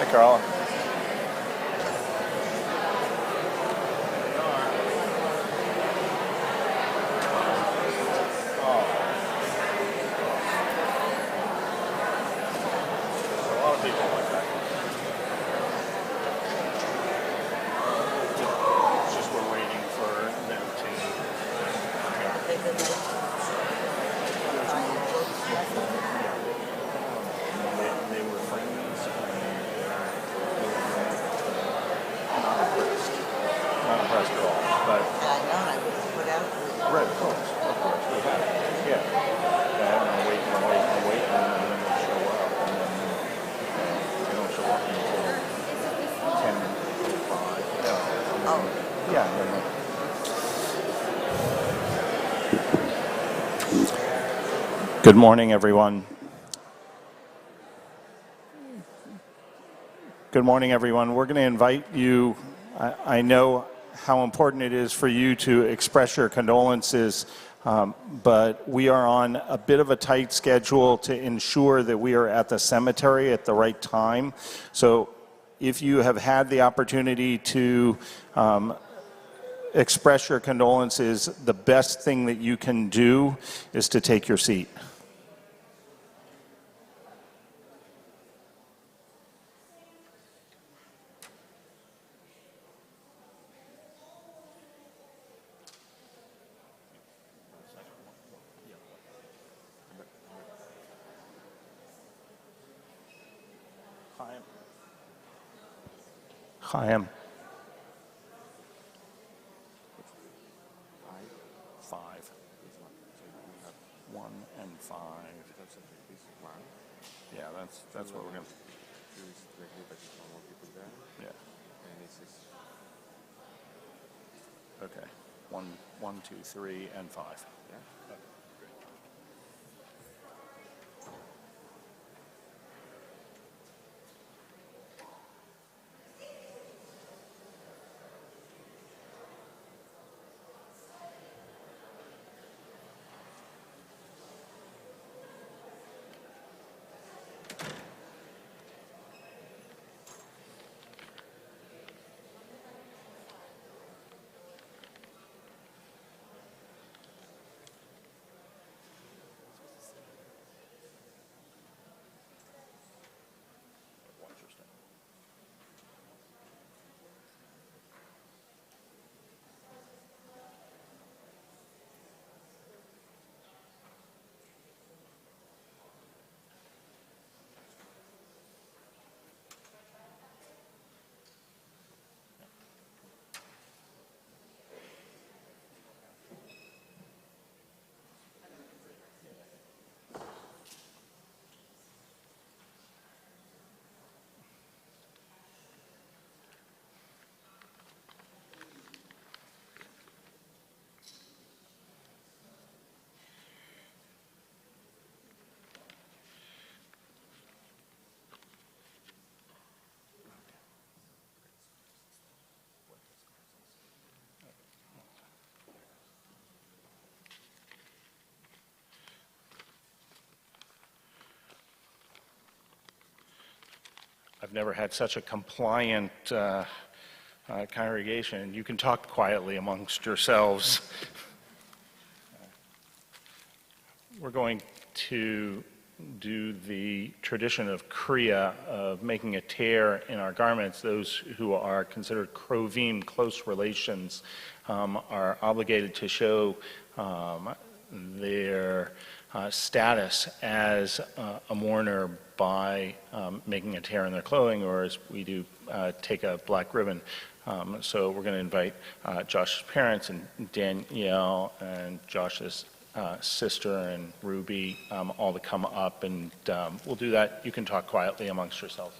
Hi, Carla. A lot of people like that. It's just we're waiting for them to. They were friends. Not impressed at all. But I know, I was put out. right, of course, we have. Yeah. They have to wait, and then they show up, and then they don't show up until 10:05. Oh. Yeah. Good morning, everyone. Good morning, everyone. We're going to invite you. I know how important it is for you to express your condolences, but we are on a bit of a tight schedule to ensure that we are at the cemetery at the right time. So if you have had the opportunity to express your condolences, the best thing that you can do is to take your seat. Chaim. 5. 1 and 5. Yeah, that's what we're going to. Yeah. Okay. 1, 2, 3, and 5. Yeah. Okay. I've never had such a compliant congregation. You can talk quietly amongst yourselves. We're going to do the tradition of kriya, of making a tear in our garments. Those who are considered krovim, close relations, are obligated to show their status as a mourner by making a tear in their clothing, or as we do, take a black ribbon. So we're going to invite Josh's parents and Danielle and Josh's sister and Ruby all to come up, and we'll do that. You can talk quietly amongst yourselves.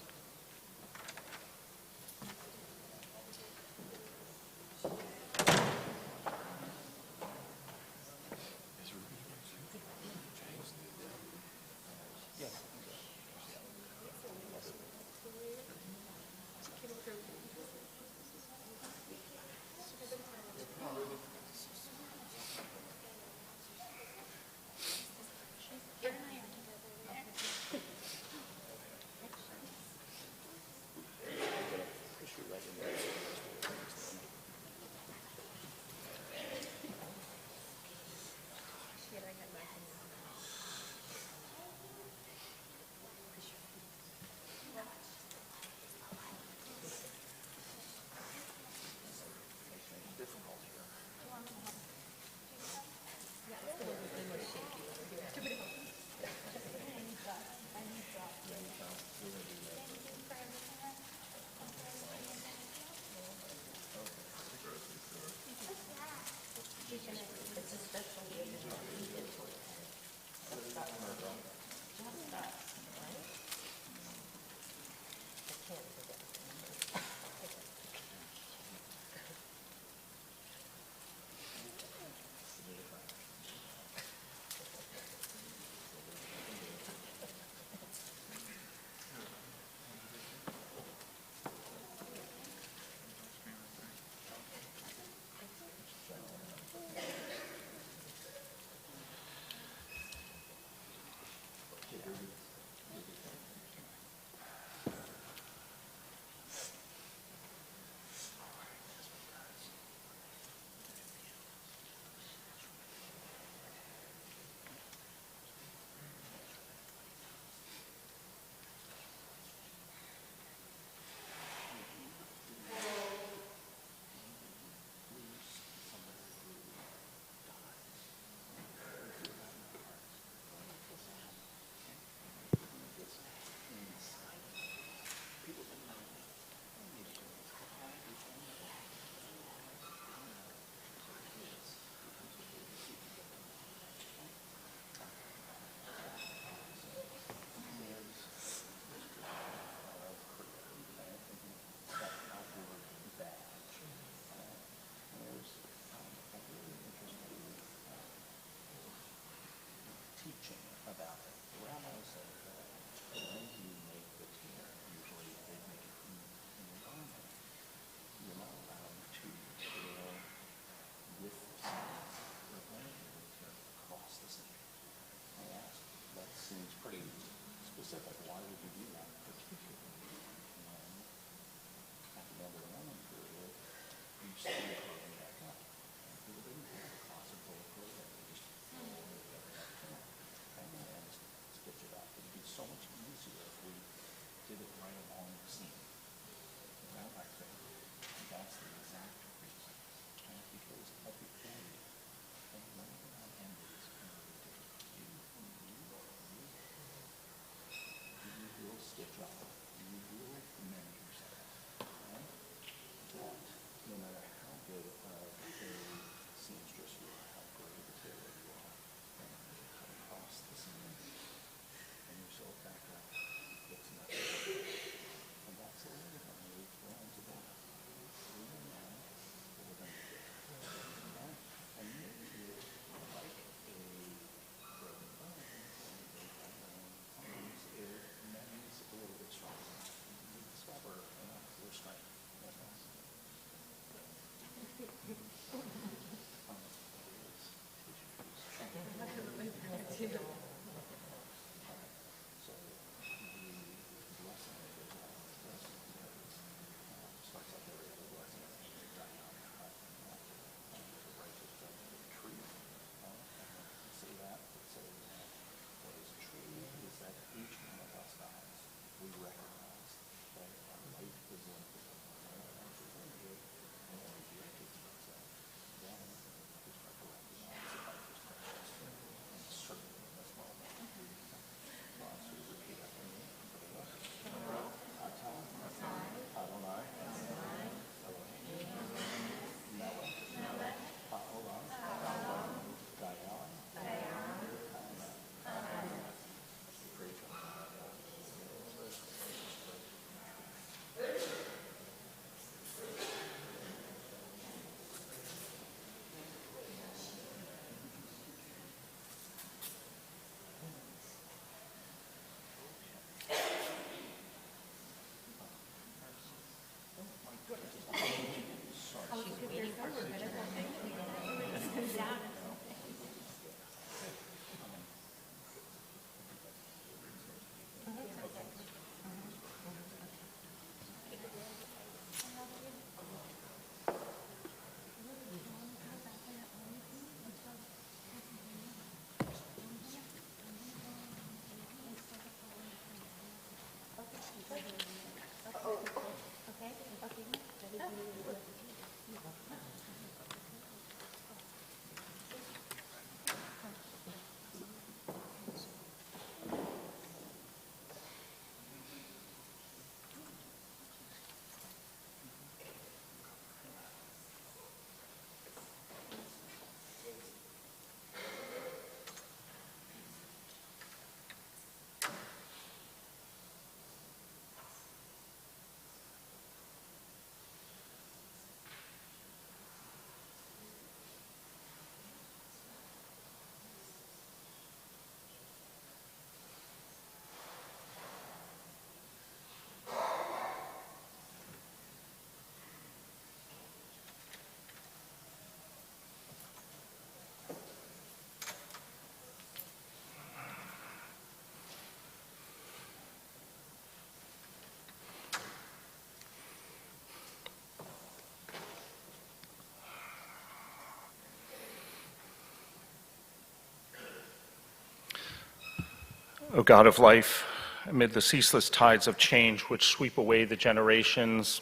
O God of life, amid the ceaseless tides of change which sweep away the generations,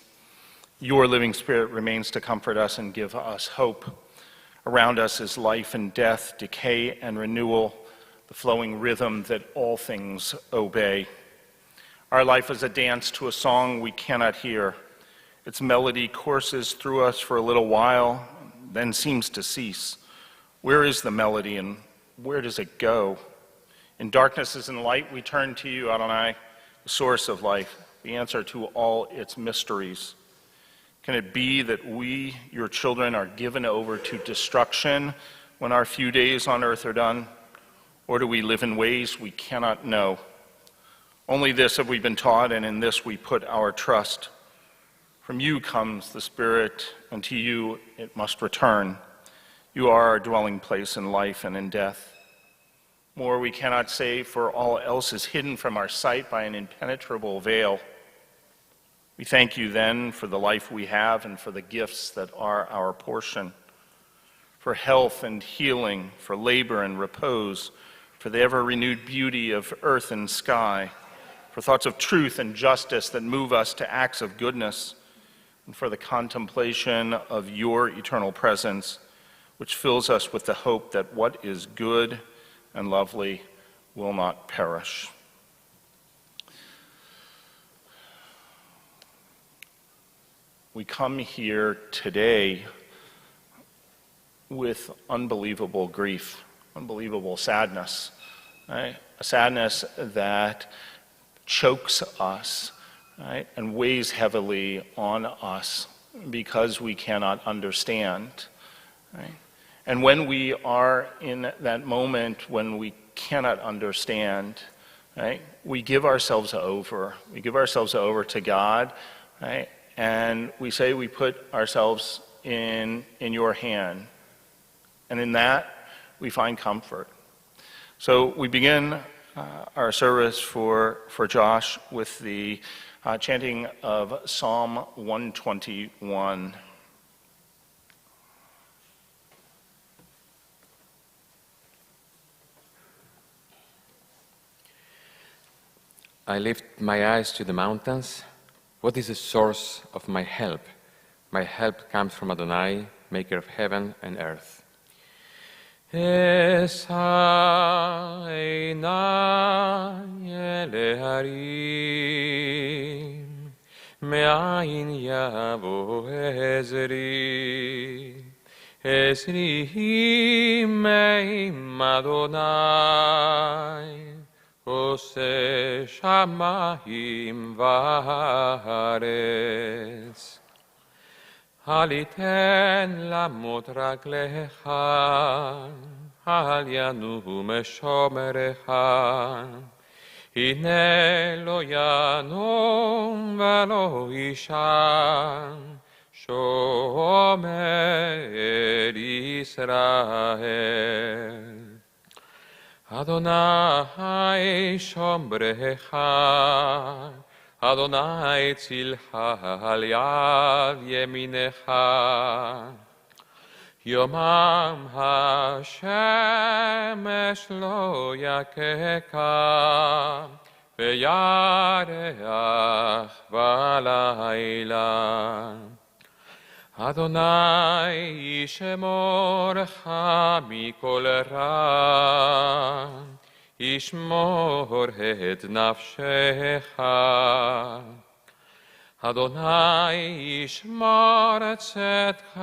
your living Spirit remains to comfort us and give us hope. Around us is life and death, decay and renewal, the flowing rhythm that all things obey. Our life is a dance to a song we cannot hear. Its melody courses through us for a little while, then seems to cease. Where is the melody and where does it go? In darkness and light, we turn to you, Adonai, the source of life, the answer to all its mysteries. Can it be that we, your children, are given over to destruction when our few days on earth are done? Or do we live in ways we cannot know? Only this have we been taught, and in this we put our trust. From you comes the Spirit, and to you it must return. You are our dwelling place in life and in death. More we cannot say, for all else is hidden from our sight by an impenetrable veil. We thank you then for the life we have and for the gifts that are our portion, for health and healing, for labor and repose, for the ever-renewed beauty of earth and sky, for thoughts of truth and justice that move us to acts of goodness, and for the contemplation of your eternal presence, which fills us with the hope that what is good and lovely will not perish. We come here today with unbelievable grief, unbelievable sadness, right? A sadness that chokes us, right? And weighs heavily on us because we cannot understand, right? And when we are in that moment when we cannot understand, right, we give ourselves over. We give ourselves over to God, right? And we say we put ourselves in your hand. And in that, we find comfort. So we begin our service for Josh with the chanting of Psalm 121. I lift my eyes to the mountains. What is the source of my help? My help comes from Adonai, maker of heaven and earth. Esa einai el harim, me'ayin yavo ezri, ezri me'im Adonai, ose shamayim va'aretz. אל יתן למות רגליך, אל ינום משומרך. הנה לא ינום ולא יישן, שומר ישראל. אדוני שומרך, Adonai tzilcha al yad yeminecha. Yomam hashemesh lo yakeka, ve'yareach v'layla. Adonai yishmorcha mikol ra, ישמור את נפשך. אדוני ישמור צאתך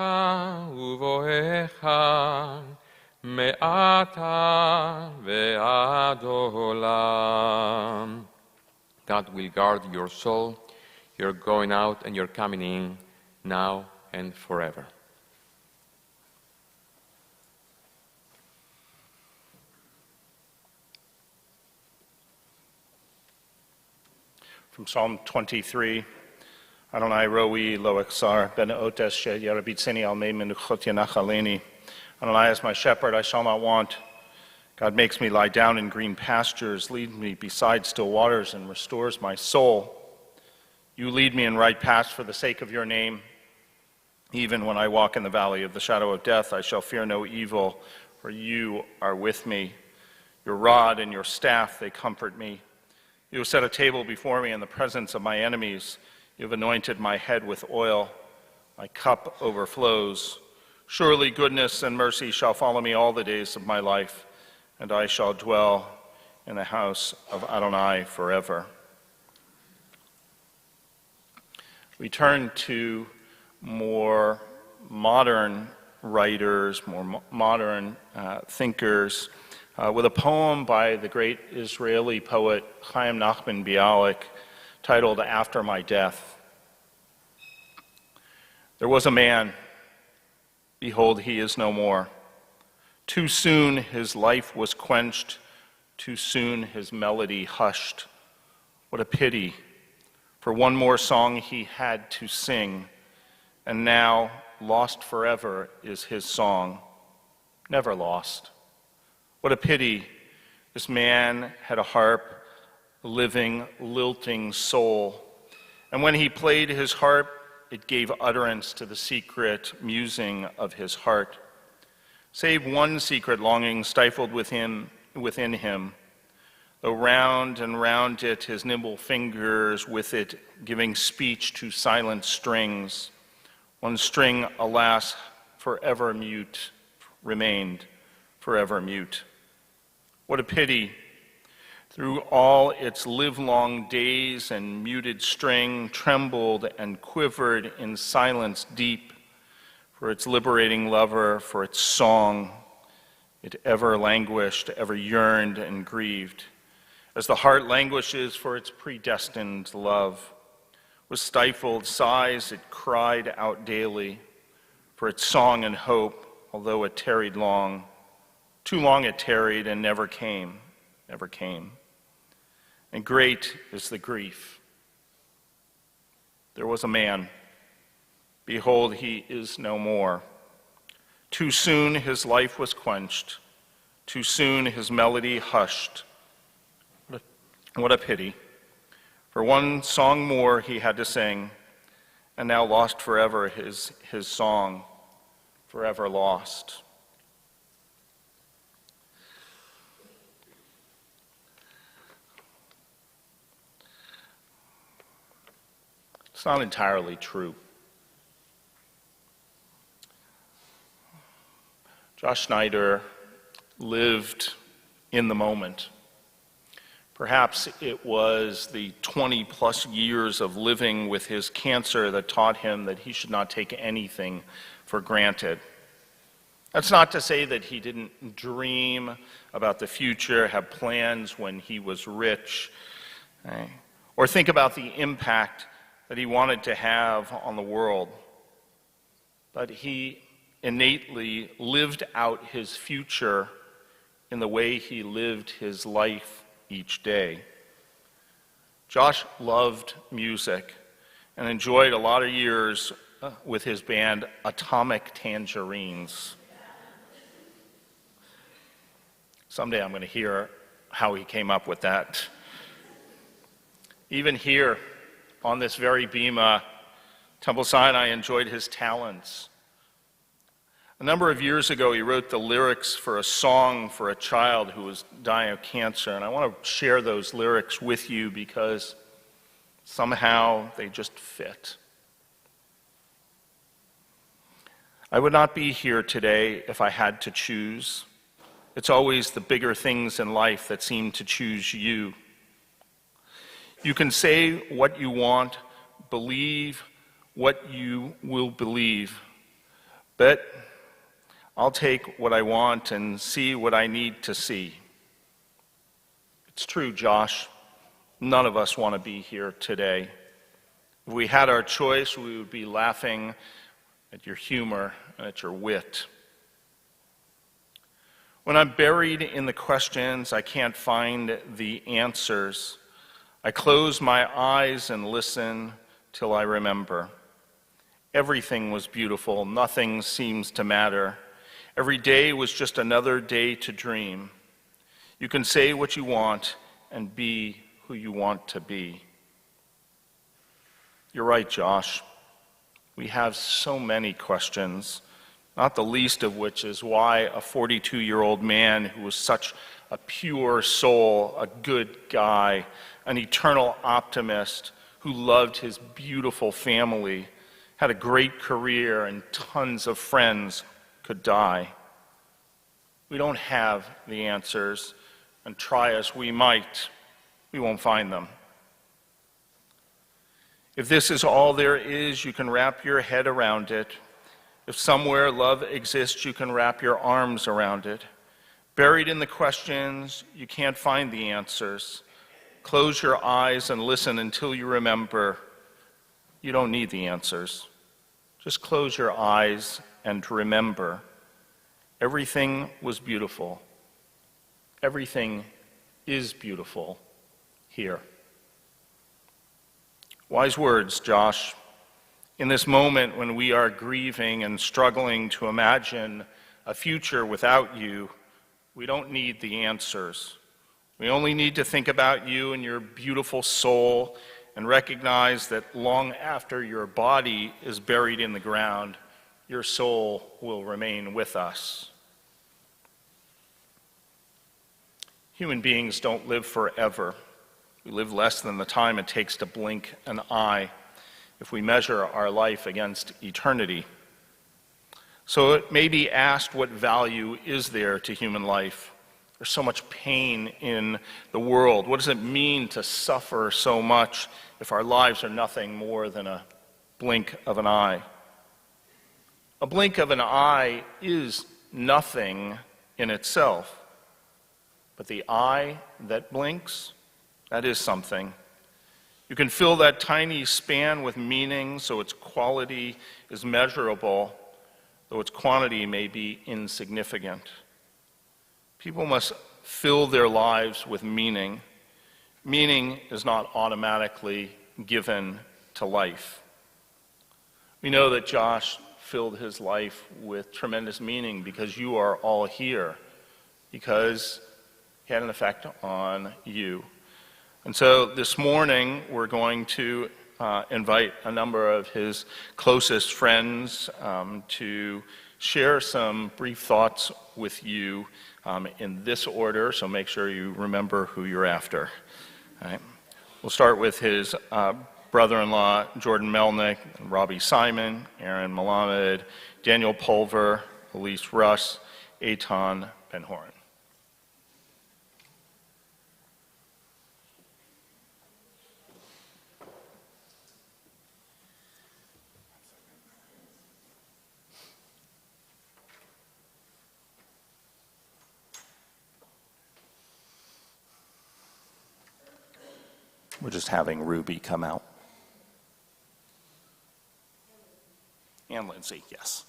ובואך מעתה ועד עולם. God will guard your soul, your going out and your coming in, now and forever. From Psalm 23, Adonai roi lo exar, ben otes she yarabitseni al me menuchot yanachaleni. Adonai is my shepherd, I shall not want. God makes me lie down in green pastures, leads me beside still waters, and restores my soul. You lead me in right paths for the sake of your name. Even when I walk in the valley of the shadow of death, I shall fear no evil, for you are with me. Your rod and your staff, they comfort me. You have set a table before me in the presence of my enemies. You have anointed my head with oil. My cup overflows. Surely goodness and mercy shall follow me all the days of my life, and I shall dwell in the house of Adonai forever. We turn to more modern writers, more modern thinkers, with a poem by the great Israeli poet Chaim Nachman Bialik titled After My Death. There was a man, behold, he is no more. Too soon his life was quenched, too soon his melody hushed. What a pity, for one more song he had to sing, and now lost forever is his song, never lost. What a pity, this man had a harp, a living, lilting soul. And when he played his harp, it gave utterance to the secret musing of his heart. Save one secret longing stifled within him, though round and round it his nimble fingers with it giving speech to silent strings. One string, alas, forever mute, remained forever mute. What a pity, through all its livelong days and muted string trembled and quivered in silence deep for its liberating lover, for its song. It ever languished, ever yearned and grieved. As the heart languishes for its predestined love, with stifled sighs it cried out daily for its song and hope, although it tarried long. Too long it tarried and never came, never came. And great is the grief. There was a man, behold, he is no more. Too soon his life was quenched, Too soon his melody hushed. What a pity. For one song more he had to sing, and now lost forever his song, forever lost. It's not entirely true. Josh Snyder lived in the moment. Perhaps it was the 20-plus years of living with his cancer that taught him that he should not take anything for granted. That's not to say that he didn't dream about the future, have plans when he was rich, or think about the impact that he wanted to have on the world. But he innately lived out his future in the way he lived his life each day. Josh loved music and enjoyed a lot of years with his band Atomic Tangerines. Someday I'm going to hear how he came up with that. Even here on this very bema, Temple Sinai enjoyed his talents. A number of years ago, he wrote the lyrics for a song for a child who was dying of cancer, and I want to share those lyrics with you because somehow they just fit. I would not be here today if I had to choose. It's always the bigger things in life that seem to choose you. You can say what you want, believe what you will believe, but I'll take what I want and see what I need to see. It's true, Josh. None of us want to be here today. If we had our choice, we would be laughing at your humor and at your wit. When I'm buried in the questions, I can't find the answers. I close my eyes and listen till I remember. Everything was beautiful. Nothing seems to matter. Every day was just another day to dream. You can say what you want and be who you want to be. You're right, Josh. We have so many questions, not the least of which is why a 42-year-old man who was such a pure soul, a good guy, an eternal optimist who loved his beautiful family, had a great career and tons of friends, could die. We don't have the answers, and try as we might, we won't find them. If this is all there is, you can wrap your head around it. If somewhere love exists, you can wrap your arms around it. Buried in the questions, you can't find the answers. Close your eyes and listen until you remember. You don't need the answers. Just close your eyes and remember. Everything was beautiful. Everything is beautiful here. Wise words, Josh. In this moment when we are grieving and struggling to imagine a future without you, we don't need the answers. We only need to think about you and your beautiful soul and recognize that long after your body is buried in the ground, your soul will remain with us. Human beings don't live forever. We live less than the time it takes to blink an eye if we measure our life against eternity. So it may be asked, what value is there to human life? There's so much pain in the world. What does it mean to suffer so much if our lives are nothing more than a blink of an eye? A blink of an eye is nothing in itself, but the eye that blinks, that is something. You can fill that tiny span with meaning so its quality is measurable, though its quantity may be insignificant. People must fill their lives with meaning. Meaning is not automatically given to life. We know that Josh filled his life with tremendous meaning because you are all here. because he had an effect on you. And so this morning, we're going to invite a number of his closest friends to share some brief thoughts with you in this order, so make sure you remember who you're after. All right. We'll start with his brother-in-law, Jordan Melnick, Robbie Simon, Aaron Malamed, Daniel Pulver, Elise Russ, Eitan Ben-Horon. We're just having Ruby come out. And Lindsay, yes.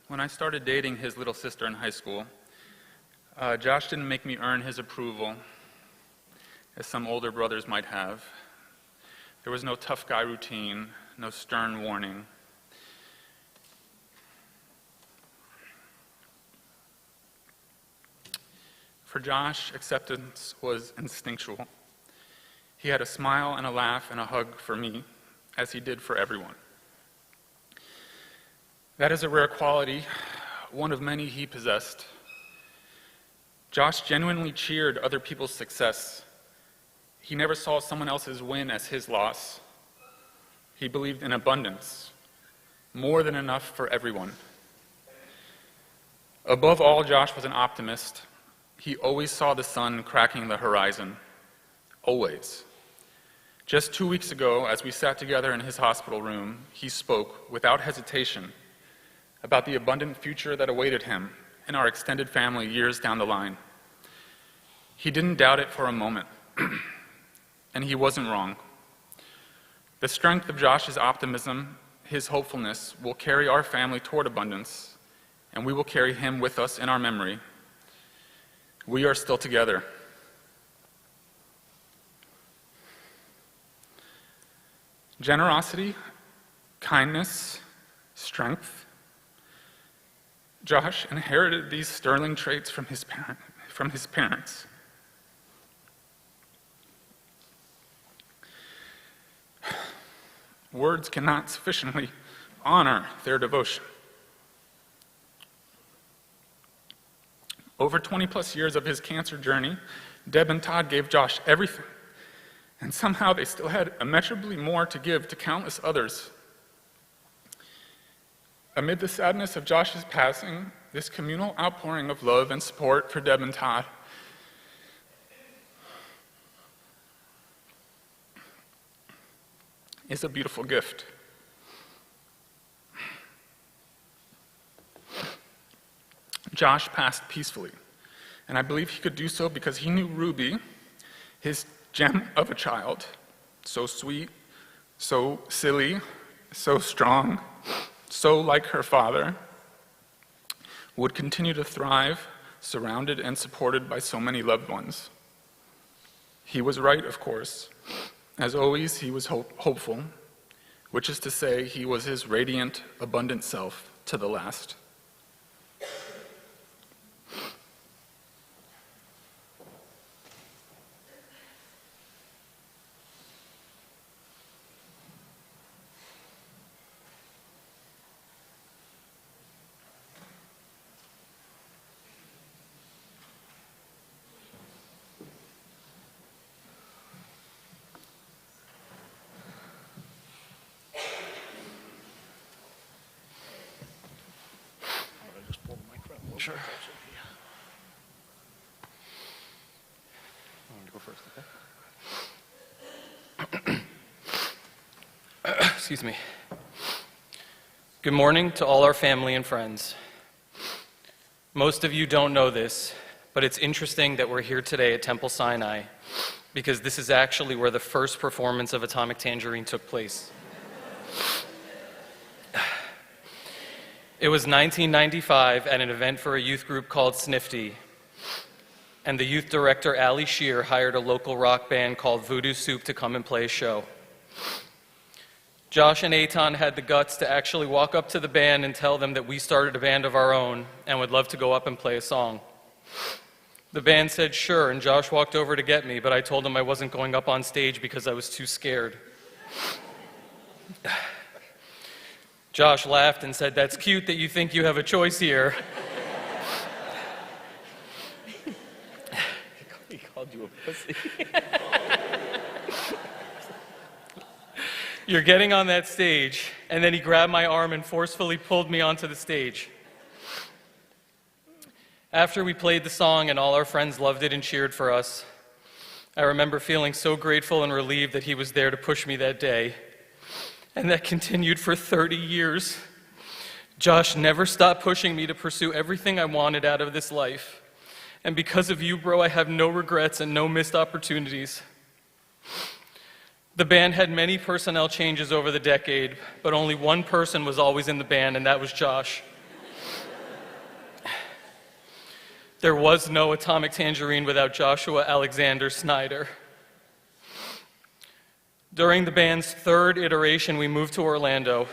When I started dating his little sister in high school, Josh didn't make me earn his approval, as some older brothers might have. There was no tough guy routine, no stern warning. For Josh, acceptance was instinctual. He had a smile and a laugh and a hug for me, as he did for everyone. That is a rare quality, one of many he possessed. Josh genuinely cheered other people's success. He never saw someone else's win as his loss. He believed in abundance, more than enough for everyone. Above all, Josh was an optimist. He always saw the sun cracking the horizon, always. Just 2 weeks ago, as we sat together in his hospital room, he spoke, without hesitation, about the abundant future that awaited him and our extended family years down the line. He didn't doubt it for a moment, and he wasn't wrong. The strength of Josh's optimism, his hopefulness, will carry our family toward abundance, and we will carry him with us in our memory. We are still together. Generosity, kindness, strength. Josh inherited these sterling traits from his parents. Words cannot sufficiently honor their devotion. Over 20 plus years of his cancer journey, Deb and Todd gave Josh everything, and somehow they still had immeasurably more to give to countless others. Amid the sadness of Josh's passing, this communal outpouring of love and support for Deb and Todd is a beautiful gift. Josh passed peacefully, and I believe he could do so because he knew Ruby, his gem of a child, so sweet, so silly, so strong, so like her father, would continue to thrive, surrounded and supported by so many loved ones. He was right, of course. As always, he was hopeful, which is to say, he was his radiant, abundant self to the last. Sure. Go first, okay? Excuse me. Good morning to all our family and friends. Most of you don't know this, but it's interesting that we're here today at Temple Sinai because this is actually where the first performance of Atomic Tangerine took place. It was 1995 at an event for a youth group called Snifty, and the youth director, Ali Shear, hired a local rock band called Voodoo Soup to come and play a show. Josh and Eitan had the guts to actually walk up to the band and tell them that we started a band of our own and would love to go up and play a song. The band said sure, and Josh walked over to get me, but I told him I wasn't going up on stage because I was too scared. Josh laughed and said, "That's cute that you think you have a choice here." He called you a pussy. "You're getting on that stage," and then he grabbed my arm and forcefully pulled me onto the stage. After we played the song and all our friends loved it and cheered for us, I remember feeling so grateful and relieved that he was there to push me that day. And that continued for 30 years. Josh never stopped pushing me to pursue everything I wanted out of this life. And because of you, bro, I have no regrets and no missed opportunities. The band had many personnel changes over the decade, but only one person was always in the band, and that was Josh. There was no Atomic Tangerine without Joshua Alexander Snyder. During the band's third iteration, we moved to Orlando.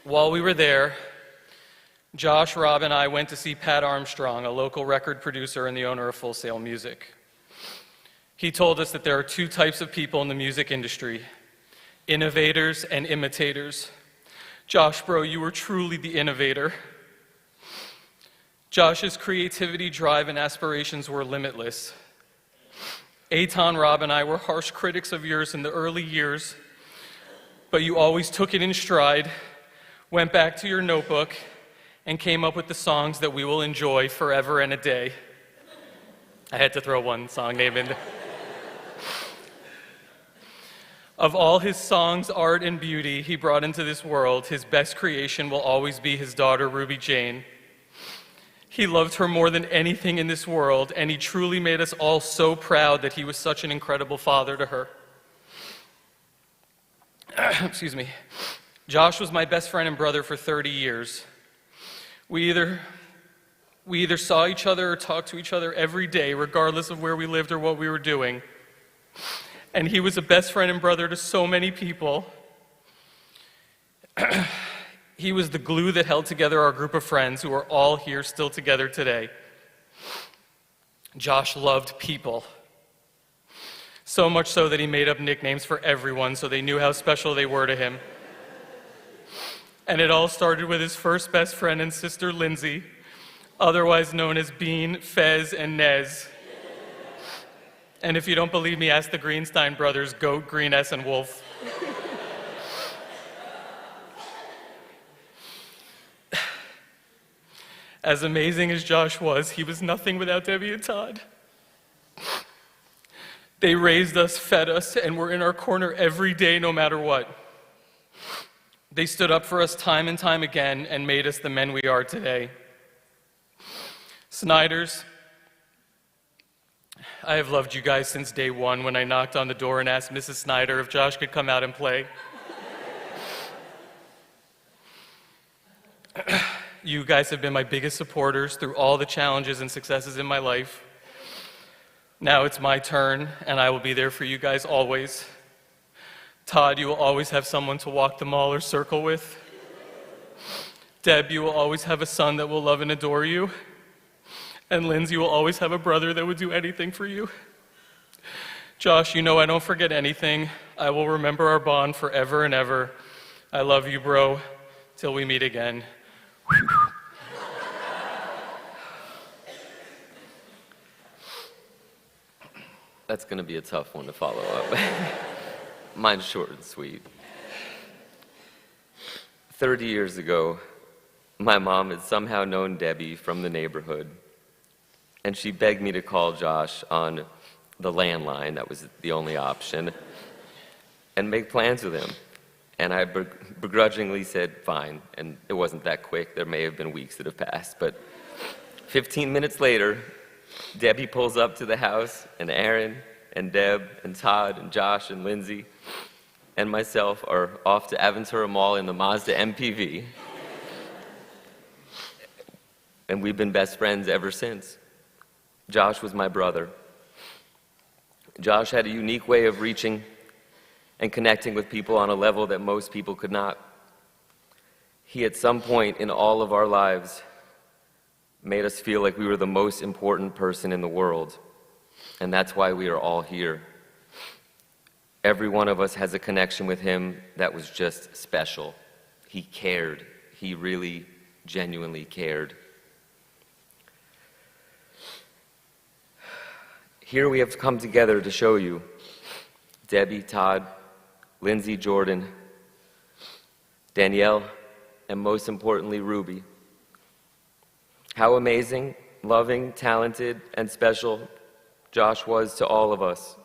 While we were there, Josh, Rob, and I went to see Pat Armstrong, a local record producer and the owner of Full Sail Music. He told us that there are two types of people in the music industry, innovators and imitators. Josh, bro, you were truly the innovator. Josh's creativity, drive, and aspirations were limitless. Eitan, Rob, and I were harsh critics of yours in the early years, but you always took it in stride, went back to your notebook, and came up with the songs that we will enjoy forever and a day. I had to throw one song name in there. Of all his songs, art, and beauty he brought into this world, his best creation will always be his daughter, Ruby Jane. He loved her more than anything in this world, and he truly made us all so proud that he was such an incredible father to her. Excuse me. Josh was my best friend and brother for 30 years. We either saw each other or talked to each other every day, regardless of where we lived or what we were doing. And he was a best friend and brother to so many people. He was the glue that held together our group of friends who are all here still together today. Josh loved people. So much so that he made up nicknames for everyone so they knew how special they were to him. And it all started with his first best friend and sister, Lindsay, otherwise known as Bean, Fez, and Nez. And if you don't believe me, ask the Greenstein brothers, Goat, Green S, and Wolf. As amazing as Josh was, he was nothing without Debbie and Todd. They raised us, fed us, and were in our corner every day, no matter what. They stood up for us time and time again and made us the men we are today. Snyders, I have loved you guys since day one when I knocked on the door and asked Mrs. Snyder if Josh could come out and play. You guys have been my biggest supporters through all the challenges and successes in my life. Now it's my turn, and I will be there for you guys always. Todd, you will always have someone to walk the mall or circle with. Deb, you will always have a son that will love and adore you. And Lindsay, you will always have a brother that would do anything for you. Josh, you know I don't forget anything. I will remember our bond forever and ever. I love you, bro, till we meet again. That's going to be a tough one to follow up. Mine's short and sweet. 30 years ago, my mom had somehow known Debbie from the neighborhood, and she begged me to call Josh on the landline, that was the only option, and make plans with him. And I begrudgingly said, fine, and it wasn't that quick. There may have been weeks that have passed, but 15 minutes later, Debbie pulls up to the house, and Aaron and Deb and Todd and Josh and Lindsay and myself are off to Aventura Mall in the Mazda MPV. And we've been best friends ever since. Josh was my brother. Josh had a unique way of reaching and connecting with people on a level that most people could not. He, at some point in all of our lives, made us feel like we were the most important person in the world. And that's why we are all here. Every one of us has a connection with him that was just special. He cared. He really, genuinely cared. Here we have come together to show you, Debbie, Todd, Lindsay, Jordan, Danielle, and most importantly, Ruby, how amazing, loving, talented, and special Josh was to all of us.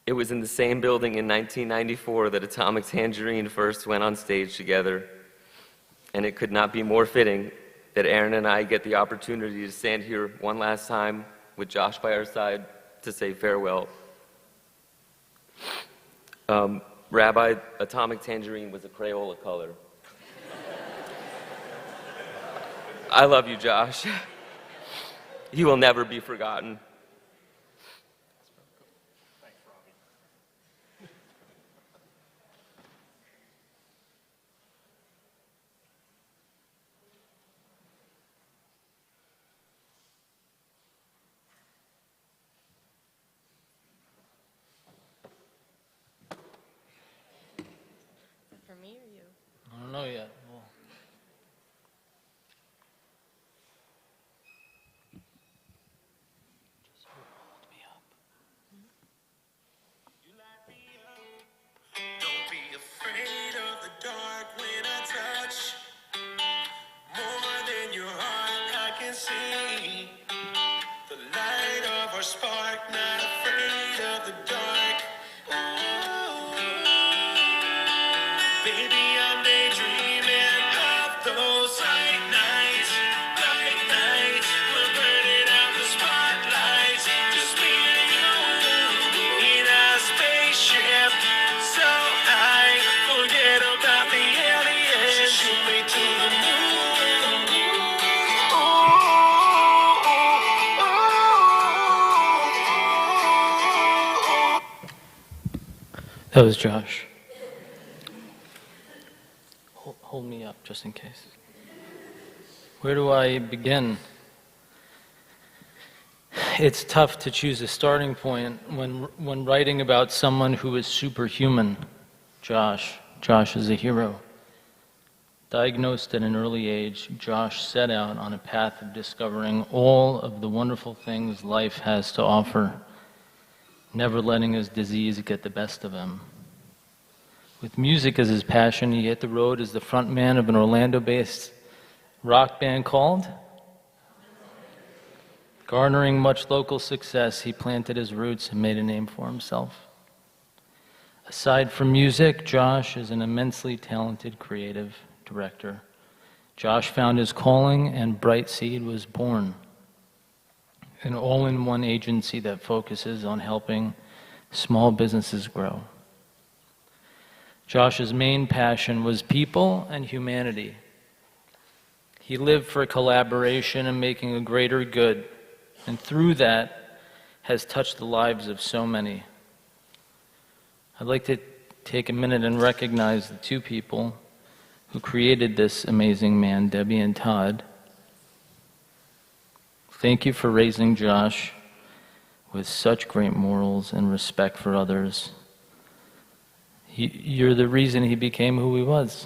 It was in the same building in 1994 that Atomic Tangerine first went on stage together, and it could not be more fitting that Aaron and I get the opportunity to stand here one last time with Josh by our side to say farewell. Rabbi, Atomic Tangerine was a Crayola color. I love you, Josh. You will never be forgotten. Thanks, Robbie. For me or you? I don't know yet. Well, just hold me up. Don't be afraid of the dark when I touch. More than your heart I can see. The light of our spark, not afraid of the dark. Oh, baby, I'm daydreaming of those light nights. Light nights, we're burning out the spotlights. Just me and you in a spaceship. So high, forget about the aliens. Shoot me to the moon. That was Josh. Hold me up just in case. Where do I begin? It's tough to choose a starting point when writing about someone who is superhuman. Josh is a hero. Diagnosed at an early age, Josh set out on a path of discovering all of the wonderful things life has to offer, never letting his disease get the best of him. With music as his passion, he hit the road as the frontman of an Orlando-based rock band called. Garnering much local success, he planted his roots and made a name for himself. Aside from music, Josh is an immensely talented creative director. Josh found his calling, and Bright Seed was born, an all-in-one agency that focuses on helping small businesses grow. Josh's main passion was people and humanity. He lived for collaboration and making a greater good, and through that has touched the lives of so many. I'd like to take a minute and recognize the two people who created this amazing man, Debbie and Todd. Thank you for raising Josh with such great morals and respect for others. You're the reason he became who he was.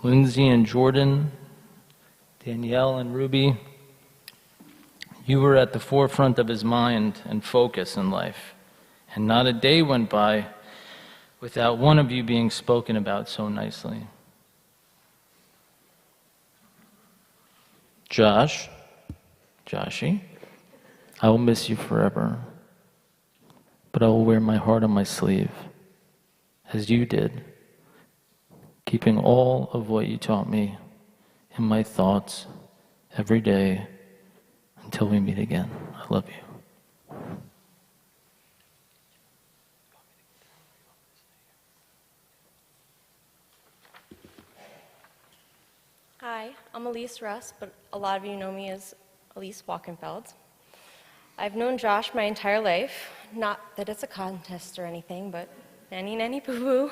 Lindsay and Jordan, Danielle and Ruby, you were at the forefront of his mind and focus in life, and not a day went by without one of you being spoken about so nicely. Joshy, I will miss you forever, but I will wear my heart on my sleeve, as you did, keeping all of what you taught me in my thoughts every day until we meet again. I love you. Hi, I'm Elise Russ, but a lot of you know me as Elise Walkenfeld. I've known Josh my entire life. Not that it's a contest or anything, but nanny boo-boo.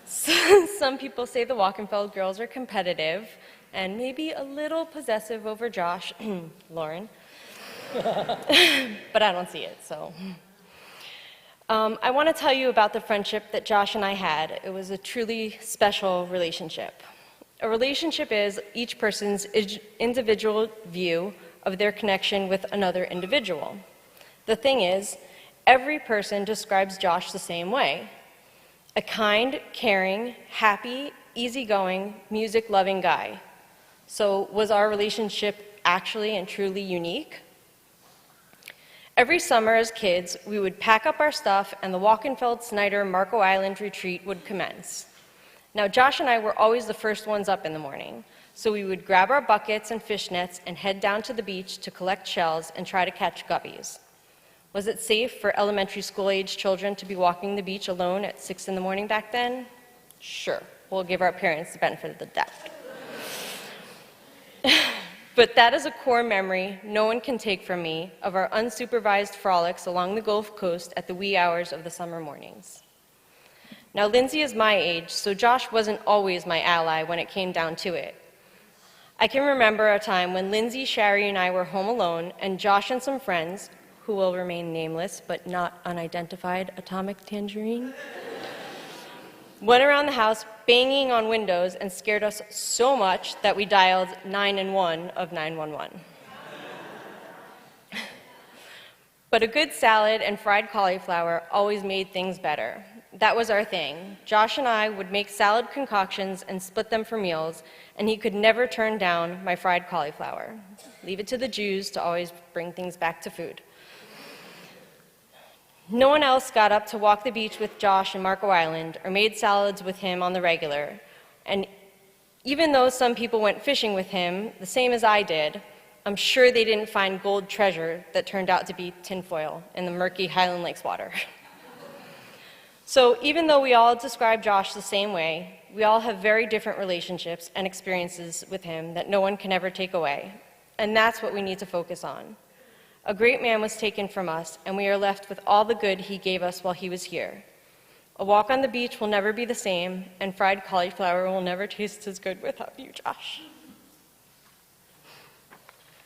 Some people say the Walkenfeld girls are competitive and maybe a little possessive over Josh, Lauren. But I don't see it, so. I want to tell you about the friendship that Josh and I had. It was a truly special relationship. A relationship is each person's individual view of their connection with another individual. The thing is, every person describes Josh the same way. A kind, caring, happy, easygoing, music-loving guy. So was our relationship actually and truly unique? Every summer as kids, we would pack up our stuff and the Walkenfeld Snyder Marco Island retreat would commence. Now, Josh and I were always the first ones up in the morning, so we would grab our buckets and fish nets and head down to the beach to collect shells and try to catch guppies. Was it safe for elementary school-age children to be walking the beach alone at 6 in the morning back then? Sure, we'll give our parents the benefit of the doubt. But that is a core memory no one can take from me of our unsupervised frolics along the Gulf Coast at the wee hours of the summer mornings. Now, Lindsay is my age, so Josh wasn't always my ally when it came down to it. I can remember a time when Lindsay, Shari, and I were home alone, and Josh and some friends, who will remain nameless but not unidentified atomic tangerine, went around the house banging on windows and scared us so much that we dialed 911 of 911. But a good salad and fried cauliflower always made things better. That was our thing. Josh and I would make salad concoctions and split them for meals, and he could never turn down my fried cauliflower. Leave it to the Jews to always bring things back to food. No one else got up to walk the beach with Josh in Marco Island or made salads with him on the regular. And even though some people went fishing with him, the same as I did, I'm sure they didn't find gold treasure that turned out to be tinfoil in the murky Highland Lakes water. So even though we all describe Josh the same way, we all have very different relationships and experiences with him that no one can ever take away. And that's what we need to focus on. A great man was taken from us, and we are left with all the good he gave us while he was here. A walk on the beach will never be the same, and fried cauliflower will never taste as good without you, Josh.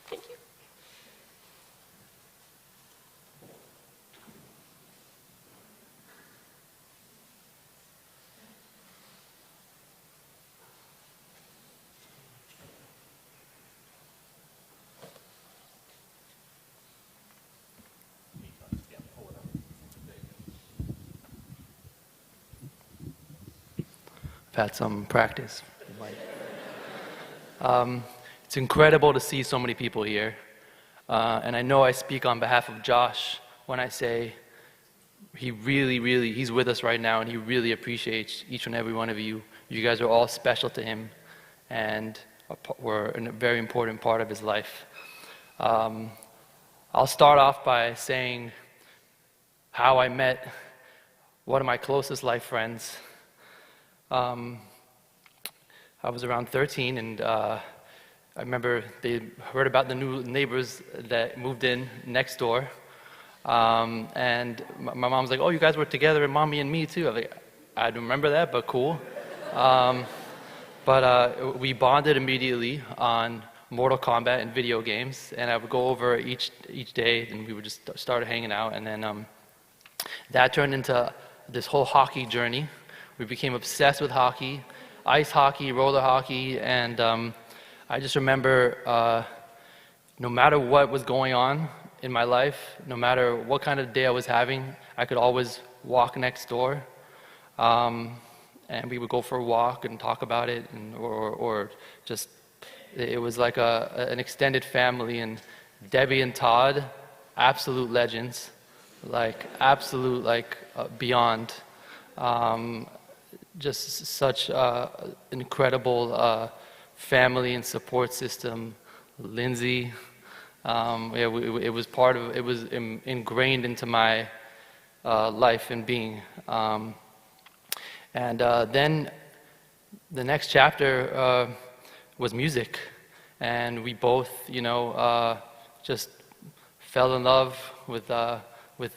Thank you. Had some practice. It's incredible to see so many people here. And I know I speak on behalf of Josh when I say he's with us right now and he really appreciates each and every one of you. You guys are all special to him and were a very important part of his life. I'll start off by saying how I met one of my closest life friends. I was around 13, and I remember they heard about the new neighbors that moved in next door. And my mom was like, "Oh, you guys were together, and Mommy and me too." I was like, "I don't remember that, but cool." But we bonded immediately on Mortal Kombat and video games, and I would go over each day, and we would just start hanging out, and then that turned into this whole hockey journey. We became obsessed with hockey, ice hockey, roller hockey, and I just remember no matter what was going on in my life, no matter what kind of day I was having, I could always walk next door, and we would go for a walk and talk about it, or just It was like an extended family, and Debbie and Todd, absolute legends, like absolute, like beyond. Just such incredible family and support system. Lindsay, it was part of, it was ingrained into my life and being. And then the next chapter was music, and we both, just fell in love with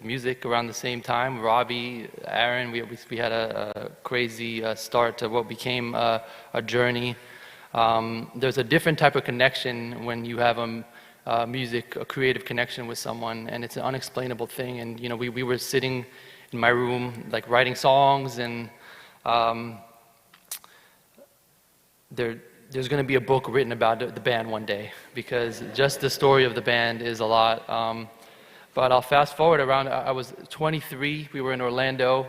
music around the same time. Robbie, Aaron, we had a crazy start to what became a journey. There's a different type of connection when you have music, a creative connection with someone, and it's an unexplainable thing. And we were sitting in my room, like writing songs, and there's going to be a book written about the band one day, because just the story of the band is a lot. But I'll fast forward around, I was 23, we were in Orlando,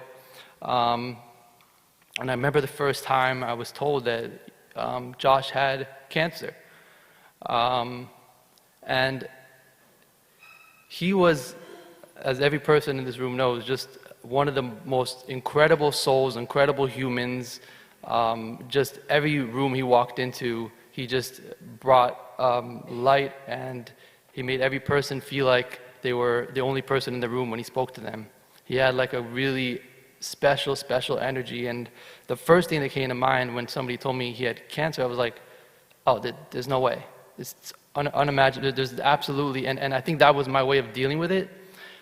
and I remember the first time I was told that Josh had cancer. And he was, as every person in this room knows, just one of the most incredible souls, incredible humans. Just every room he walked into, he just brought light, and he made every person feel like they were the only person in the room when he spoke to them. He had like a really special energy, and the first thing that came to mind when somebody told me he had cancer, I was like, oh, there's no way. It's unimaginable. There's absolutely, and I think that was my way of dealing with it.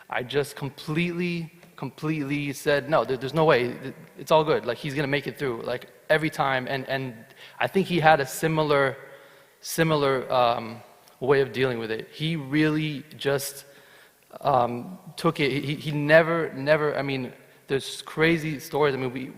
I just completely said, no, there's no way. It's all good. Like, he's going to make it through, like, every time. And I think he had a similar way of dealing with it. He really just took it. He never, I mean, there's crazy stories. I mean,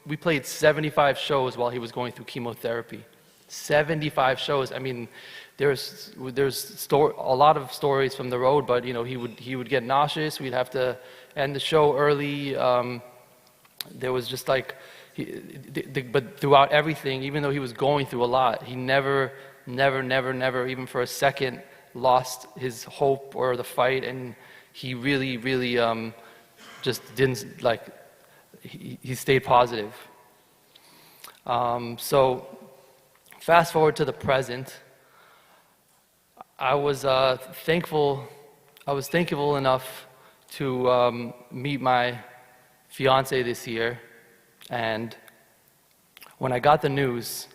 we played 75 shows while he was going through chemotherapy. 75 shows. I mean, there's a lot of stories from the road, but he would get nauseous. We'd have to end the show early. There was just like, but throughout everything, even though he was going through a lot, he never, even for a second, lost his hope or the fight, and he really just didn't, like, he stayed positive. So fast forward to the present. I was thankful enough to meet my fiance this year, and when I got the news,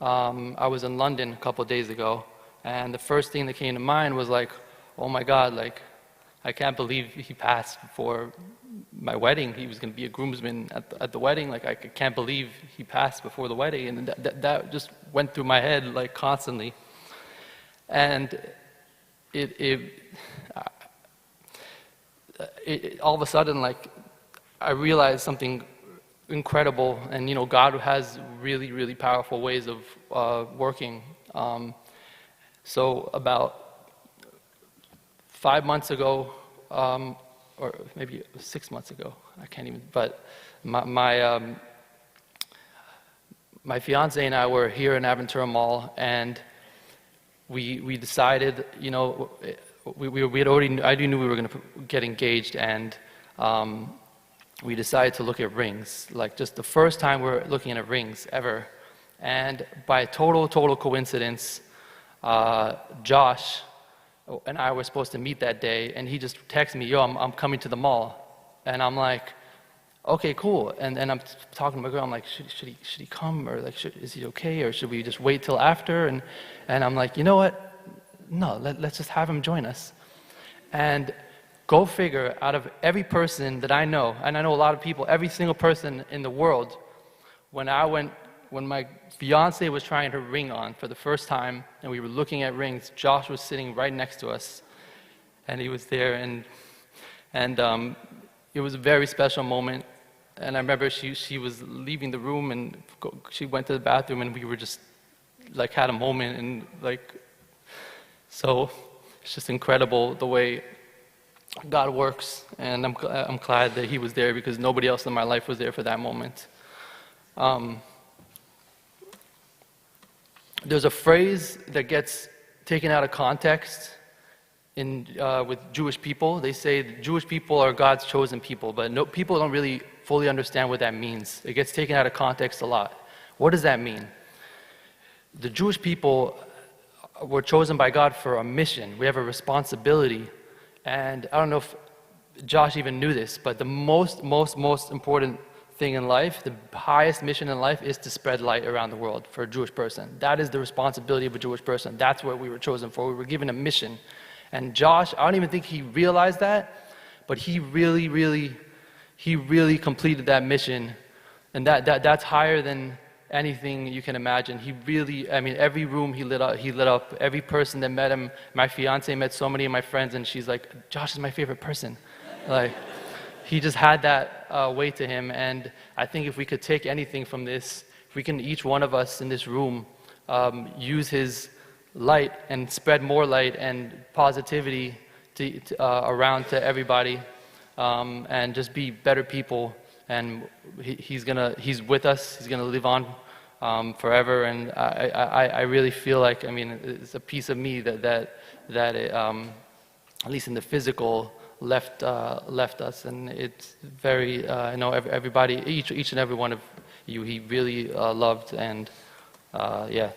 I was in London a couple of days ago, and the first thing that came to mind was like, oh my God, like, I can't believe he passed before my wedding. He was going to be a groomsman at the wedding. Like, I can't believe he passed before the wedding, and that just went through my head like constantly. And it all of a sudden, like, I realized something incredible, and God has really powerful ways of working. So about 5 months ago, or maybe 6 months ago, I can't even. But my fiance and I were here in Aventura Mall, and we decided, I already knew we were going to get engaged, and we decided to look at rings, like just the first time we're looking at rings ever. And by total coincidence, Josh and I were supposed to meet that day, and he just texted me, yo, I'm coming to the mall. And I'm like, okay, cool. And I'm talking to my girl, I'm like, should he come, or like, is he okay, or should we just wait till after? And I'm like, you know what? No, let's just have him join us. And go figure, out of every person that I know, and I know a lot of people, every single person in the world, when my fiance was trying her ring on for the first time, and we were looking at rings, Josh was sitting right next to us, and he was there, and it was a very special moment. And I remember she was leaving the room, and she went to the bathroom, and we were just like had a moment, and like, so it's just incredible the way God works, and I'm glad that he was there, because nobody else in my life was there for that moment. there's a phrase that gets taken out of context with Jewish people. They say the Jewish people are God's chosen people, but no, people don't really fully understand what that means. It gets taken out of context a lot. What does that mean? The Jewish people were chosen by God for a mission. We have a responsibility. And I don't know if Josh even knew this, but the most important thing in life, the highest mission in life, is to spread light around the world for a Jewish person. That is the responsibility of a Jewish person. That's what we were chosen for. We were given a mission. And Josh, I don't even think he realized that, but he really completed that mission. And that's higher than anything you can imagine. He really, I mean, every room he lit up, every person that met him. My fiance met so many of my friends, and she's like, Josh is my favorite person. Like, he just had that weight to him. And I think if we could take anything from this, if we can, each one of us in this room, use his light and spread more light and positivity around to everybody, and just be better people. And he's with us. He's gonna live on forever. And I really feel like, I mean, it's a piece of me that it, at least in the physical, left us. And it's very, I know everybody, each and every one of you, he really loved. And yeah.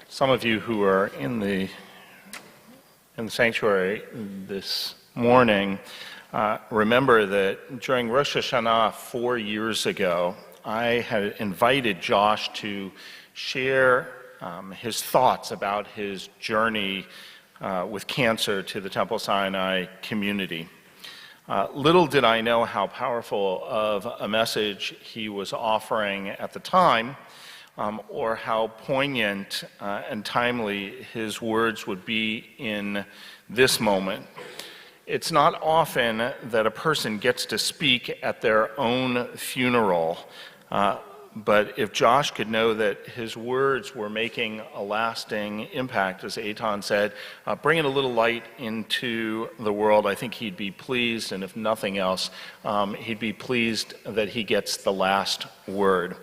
Some of you who are in the sanctuary this morning remember that during Rosh Hashanah 4 years ago, I had invited Josh to share his thoughts about his journey with cancer to the Temple Sinai community. Little did I know how powerful of a message he was offering at the time, or how poignant and timely his words would be in this moment. It's not often that a person gets to speak at their own funeral, but if Josh could know that his words were making a lasting impact, as Eitan said, bringing a little light into the world, I think he'd be pleased, and if nothing else, he'd be pleased that he gets the last word.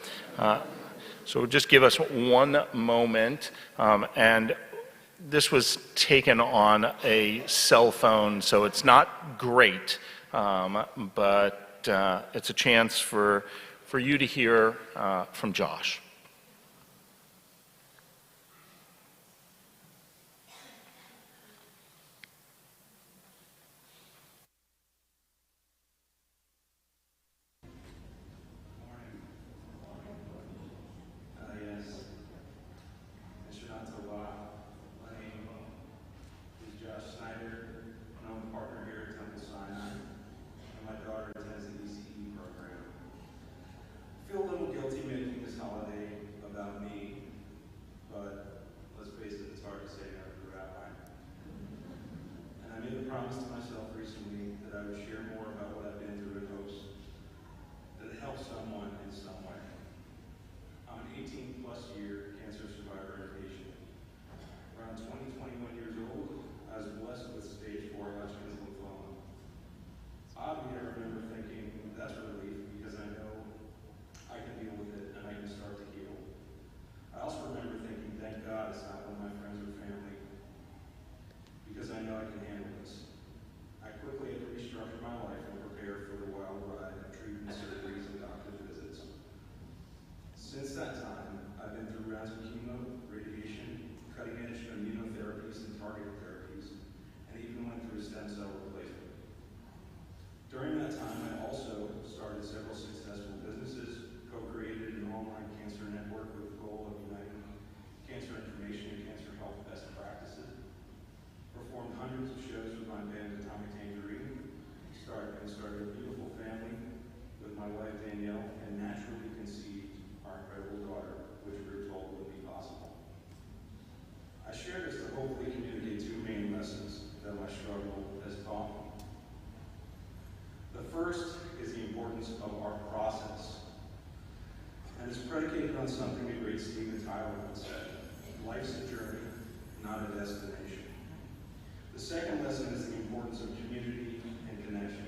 So just give us one moment, and this was taken on a cell phone, so it's not great, but it's a chance for you to hear from Josh. My name is Josh Snyder, and I'm a partner here at Temple Sinai, and my daughter attends the ECE program. I feel a little guilty making this holiday about me, but let's face it, it's hard to say no to the rabbi. And I made a promise to myself recently that I would share more about what I've been through in hopes that it helps someone in some way. I'm an 18-plus year cancer survivor and patient. Around 20, 21 years old, I was blessed with stage 4 Hodgkin's lymphoma. Oddly, I remember thinking, that's a relief because I know I can deal with it and I can start to heal. I also remember thinking, thank God it's not one of my friends or family because I know I can handle this. I quickly had to restructure my life and prepare for the wild ride of treatment, surgeries, and doctor's visits. Since that time, I've been through rounds of chemo, radiation, cutting-edge immunotherapies and targeted therapies, and even went through a stem cell replacement. During that time, I also started several successful businesses, co-created an online cancer network with the goal of uniting cancer information and cancer health best practices, performed hundreds of shows with my band Atomic Tangerine, started a beautiful family with my wife Danielle, and naturally conceived our incredible daughter, which we were told would be possible. I share this to hopefully communicate two main lessons that my struggle has taught me. The first is the importance of our process, and it's predicated on something the great Stephen Tyler once said: life's a journey, not a destination. The second lesson is the importance of community and connection,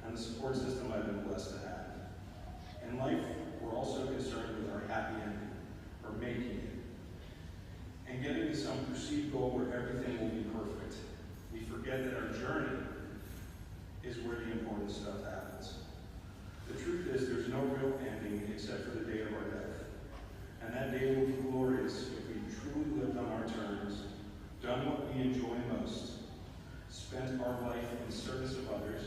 and the support system I've been blessed to have. In life, we're also concerned with our happy ending, or making it, and getting to some perceived goal where everything will be perfect. We forget that our journey is where the important stuff happens. The truth is, there's no real ending except for the day of our death. And that day will be glorious if we truly lived on our terms, done what we enjoy most, spent our life in service of others,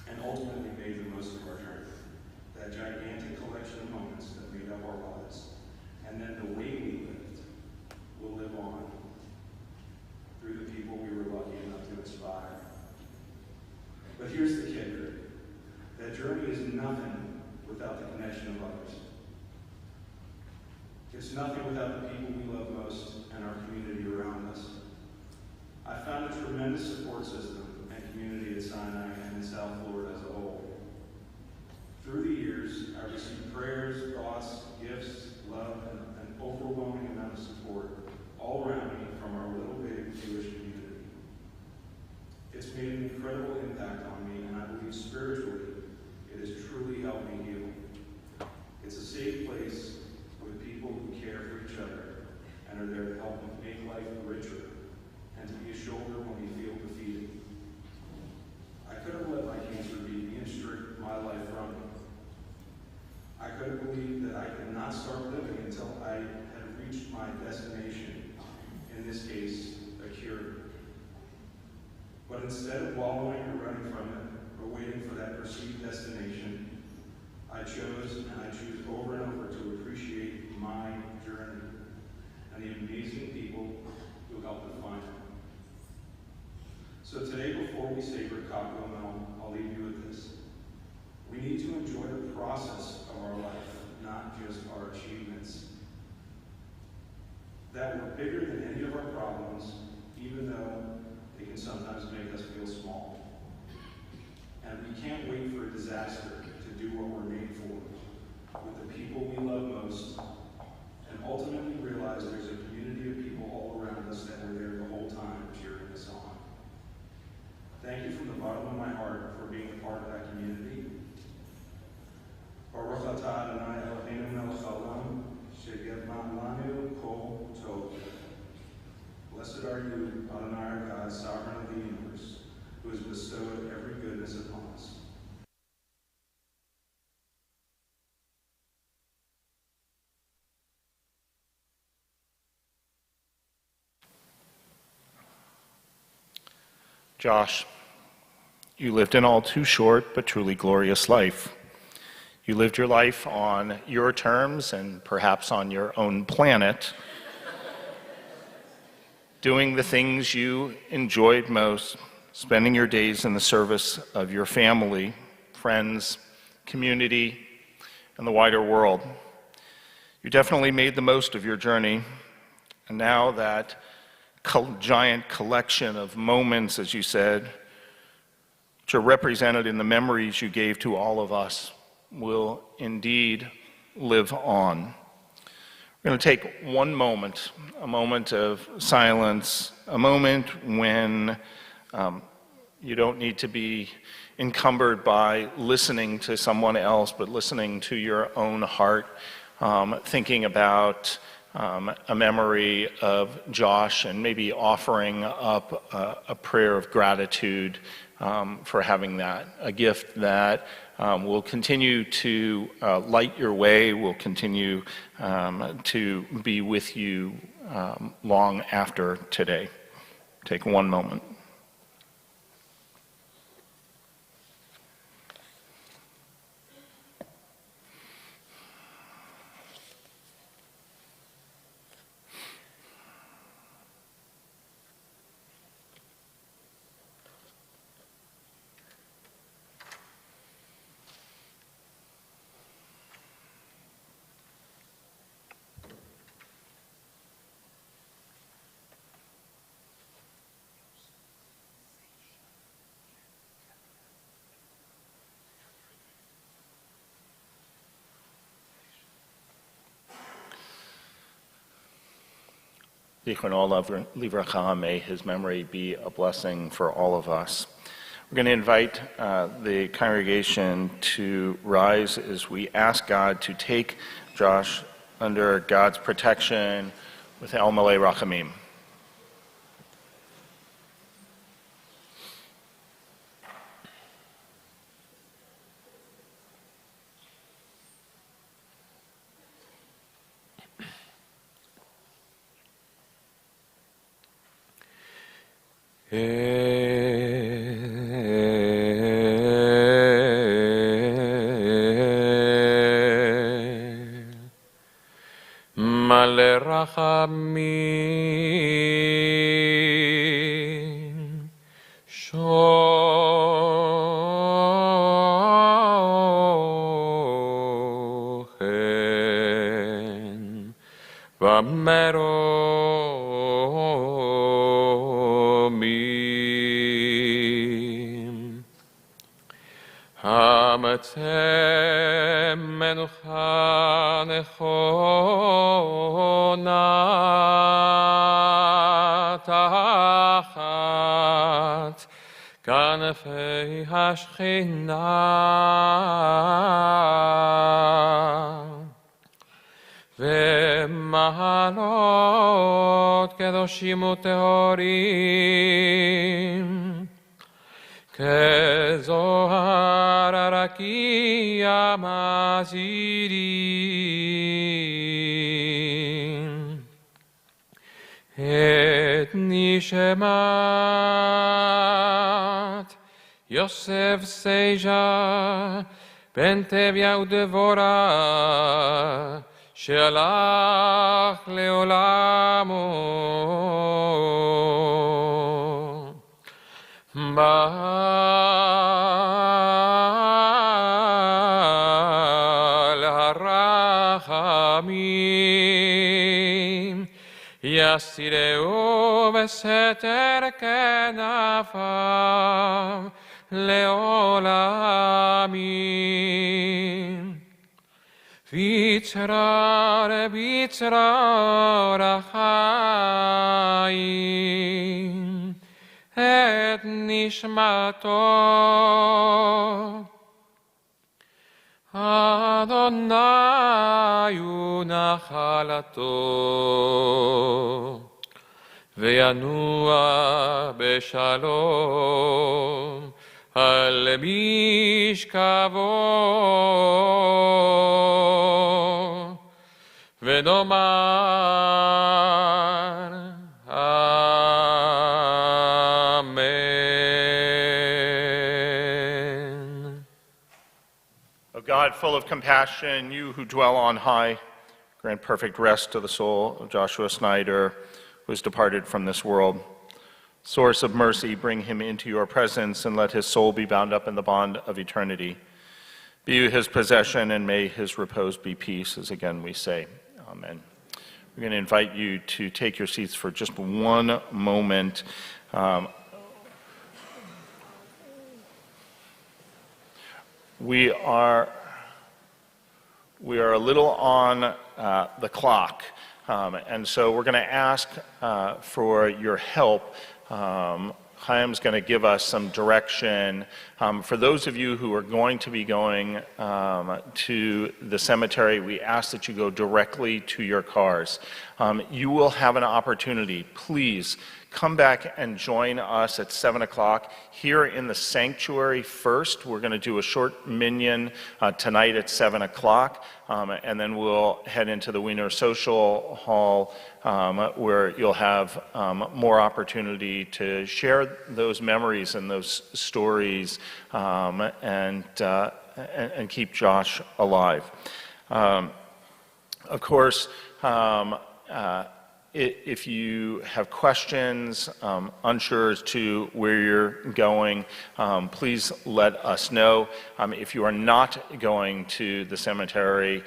and ultimately made the most of our journey. That gigantic collection of moments that made up our lives. And then the way we lived will live on through the people we were lucky enough to inspire. But here's the kicker. That journey is nothing without the connection of others. It's nothing without the people we love most and our community around us. I found a tremendous support system and community at Sinai and in South Florida as a whole. Through the years, I received prayers, thoughts, gifts, love, and an overwhelming amount of support all around me from our little big Jewish community. It's made an incredible impact on me, and I believe spiritually it has truly helped me heal. It's a safe place with people who care for each other and are there to help make life richer and to be a shoulder when we feel defeated. I could have let my cancer beat me and stripped my life from me. I could have believed that I could not start living until I had reached my destination, in this case, a cure. But instead of wallowing or running from it, or waiting for that perceived destination, I chose and I choose over and over to appreciate my journey and the amazing people who helped define it. So today, before we savor cocktail meal, I'll leave you with this. We need to enjoy the process of our life, not just our achievements. That we're bigger than any of our problems, even though they can sometimes make us feel small. And we can't wait for a disaster to do what we're made for, with the people we love most, and ultimately realize there's a community of people all around us that were there the whole time cheering us on. Thank you from the bottom of my heart for being a part of that community. Baruch atah Adonai Eloheinu melech haolam, shegebna lanu kol tov. Blessed are you, Adonai our God, sovereign of the universe, who has bestowed every goodness upon us. Josh, you lived an all too short but truly glorious life. You lived your life on your terms and perhaps on your own planet, doing the things you enjoyed most, spending your days in the service of your family, friends, community, and the wider world. You definitely made the most of your journey, and now that giant collection of moments, as you said, which are represented in the memories you gave to all of us, will indeed live on. We're going to take one moment, a moment of silence, a moment when you don't need to be encumbered by listening to someone else, but listening to your own heart, thinking about a memory of Josh and maybe offering up a prayer of gratitude for having that, a gift that will continue to light your way, will continue to be with you long after today. Take one moment. Zichrono livracha, may his memory be a blessing for all of us. We're going to invite the congregation to rise as we ask God to take Josh under God's protection with El Malei Rachamim. Male rachamim, shochen, v'meromim, hamatem menucha nechona tachat kanafei hashchina v'mahalot kedoshim utehorim כזוהר הרקיע מזהירים את נשמת יוסף סייג'ה בן טביה ודבורה שהלך לעולמו בעל הרחמים יסירהו בסתר כנפיו לעולמים בצרור החיים את נשמתו אדוני הוא נחלתו וינוע בשלום על משכבו ונאמר God, full of compassion, you who dwell on high, grant perfect rest to the soul of Joshua Snyder, who has departed from this world. Source of mercy, bring him into your presence and let his soul be bound up in the bond of eternity. Be you his possession and may his repose be peace, as again we say. Amen. We're going to invite you to take your seats for just one moment. We are a little on the clock, and so we're going to ask for your help. Chaim's going to give us some direction. For those of you who are going to be going to the cemetery, we ask that you go directly to your cars. You will have an opportunity. Please come back and join us at 7 o'clock here in the sanctuary first. We're going to do a short minyan tonight at 7 o'clock, and then we'll head into the Wiener Social Hall where you'll have more opportunity to share those memories and those stories and keep Josh alive. Of course, if you have questions, unsure as to where you're going, please let us know. If you are not going to the cemetery,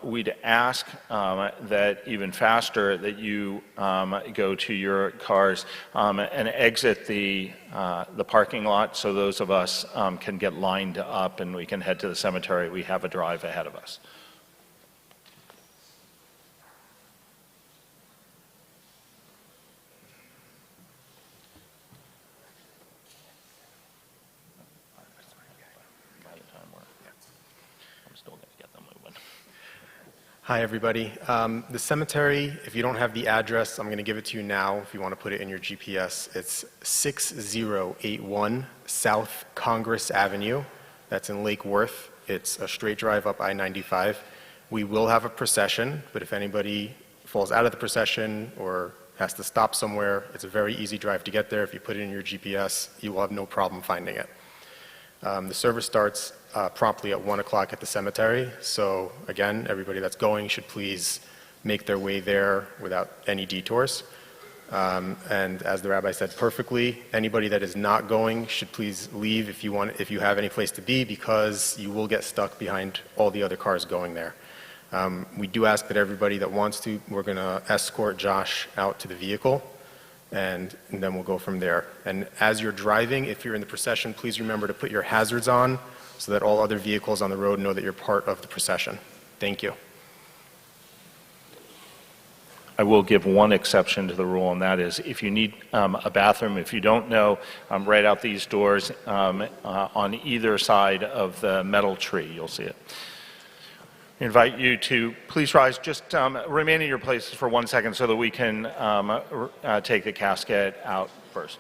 we'd ask that even faster that you go to your cars and exit the parking lot so those of us can get lined up and we can head to the cemetery. We have a drive ahead of us. Hi, everybody. The cemetery, if you don't have the address, I'm going to give it to you now if you want to put it in your GPS. It's 6081 South Congress Avenue. That's in Lake Worth. It's a straight drive up I-95. We will have a procession, but if anybody falls out of the procession or has to stop somewhere, it's a very easy drive to get there. If you put it in your GPS, you will have no problem finding it. The service starts promptly at 1 o'clock at the cemetery. So again, everybody that's going should please make their way there without any detours. And as the rabbi said perfectly, anybody that is not going should please leave if you have any place to be, because you will get stuck behind all the other cars going there. We do ask that everybody that wants to, we're going to escort Josh out to the vehicle, and then we'll go from there. And as you're driving, if you're in the procession, please remember to put your hazards on so that all other vehicles on the road know that you're part of the procession. Thank you. I will give one exception to the rule, and that is if you need a bathroom, if you don't know, right out these doors on either side of the metal tree, you'll see it. I invite you to please rise, just remain in your places for 1 second so that we can take the casket out first.